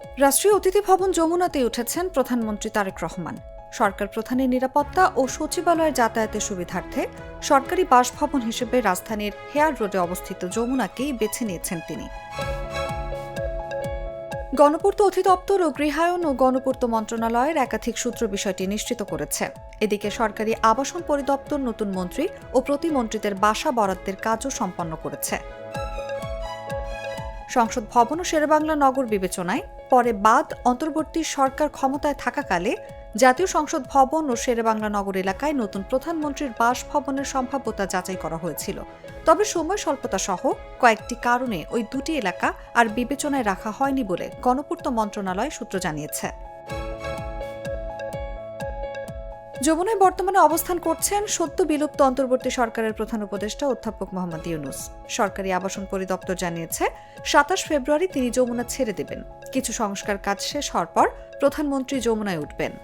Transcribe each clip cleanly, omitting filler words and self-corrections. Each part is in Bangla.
রাষ্ট্রীয় অতিথি ভবন যমুনাতে উঠেছেন প্রধানমন্ত্রী তারেক রহমান। সরকার প্রধানের নিরাপত্তা ও সচিবালয়ের যাতায়াতের সুবিধার্থে সরকারি বাসভবন হিসেবে রাজধানীর হেয়ার রোডে অবস্থিত যমুনাকেই বেছে নিয়েছেন তিনি। গণপূর্ত অধিদপ্তর ও গৃহায়ন ও গণপূর্ত মন্ত্রণালয়ের একাধিক সূত্র বিষয়টি নিশ্চিত করেছে। এদিকে সরকারি আবাসন পরিদপ্তর নতুন মন্ত্রী ও প্রতিমন্ত্রীদের বাসা বরাদ্দের কাজও সম্পন্ন করেছে। সংসদ ভবন ও শেরেবাংলা নগর বিবেচনায় পরে বাদ অন্তর্বর্তী সরকার ক্ষমতায় থাকাকালে জাতীয় সংসদ ভবন ও শেরেবাংলা নগর এলাকায় নতুন প্রধানমন্ত্রীর বাসভবনের সম্ভাব্যতা যাচাই করা হয়েছিল। তবে সময় স্বল্পতা সহ কয়েকটি কারণে ওই দুটি এলাকা আর বিবেচনায় রাখা হয়নি বলে গণপূর্ত মন্ত্রণালয় সূত্র জানিয়েছে। যমুনায় বর্তমানে অবস্থান করছেন সদ্য বিলুপ্ত অন্তর্বর্তী সরকারের প্রধান উপদেষ্টা অধ্যাপক মোহাম্মদ ইউনূস। সরকারি আবাসন পরিদপ্তর জানিয়েছে ২৭ ফেব্রুয়ারি তিনি যমুনা ছেড়ে দেবেন। কিছু সংস্কার কাজ শেষ হওয়ার পর প্রধানমন্ত্রী যমুনায় উঠবেন।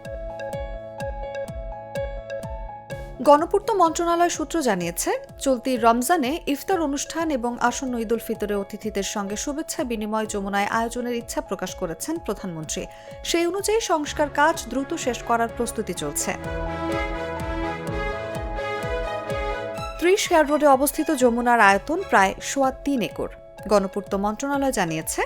গণপূর্ত মন্ত্রণালয় সূত্র জানিয়েছে চলতি রমজানে ইফতার অনুষ্ঠান এবং আসন্ন ঈদ উল ফিতরে অতিথিদের সঙ্গে শুভেচ্ছা বিনিময় যমুনায় আয়োজনের ইচ্ছা প্রকাশ করেছেন প্রধানমন্ত্রী। সেই অনুযায়ী সংস্কার কাজ দ্রুত শেষ করার প্রস্তুতি চলছে। ৩০ হেয়ার রোডে অবস্থিত যমুনার আয়তন প্রায় ৩.৫ একর। গণপূর্ত মন্ত্রণালয় জানিয়েছে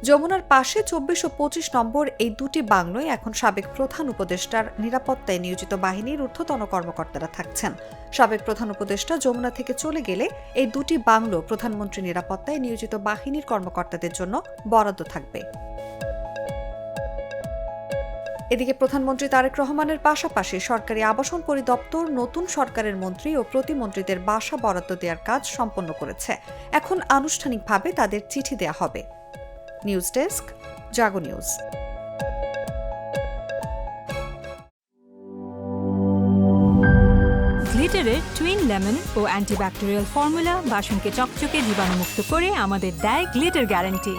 যমুনার পাশে ২৪ ও ২৫ নম্বর এই দুটি বাংলোয় এখন সাবেক প্রধান উপদেষ্টার নিরাপত্তায় নিয়োজিত বাহিনীর ঊর্ধ্বতন কর্মকর্তারা থাকছেন। সাবেক প্রধান উপদেষ্টা যমুনা থেকে চলে গেলে এই দুটি বাংলো প্রধানমন্ত্রী নিরাপত্তায় নিয়োজিত বাহিনীর কর্মকর্তাদের জন্য বরাদ্দ থাকবে। এদিকে প্রধানমন্ত্রী তারেক রহমানের পাশাপাশি সরকারি আবাসন পরিদপ্তর নতুন সরকারের মন্ত্রী ও প্রতিমন্ত্রীদের বাসা বরাদ্দ দেওয়ার কাজ সম্পন্ন করেছে। এখন আনুষ্ঠানিকভাবে তাদের চিঠি দেয়া হবে। নিউজ ডেস্ক, জাগো নিউজ। গ্লিটারের টুইন লেমন ও অ্যান্টিব্যাকটেরিয়াল ফর্মুলা বাসনকে চকচকে জীবাণুমুক্ত করে আমাদের দেয় গ্লিটার গ্যারান্টি।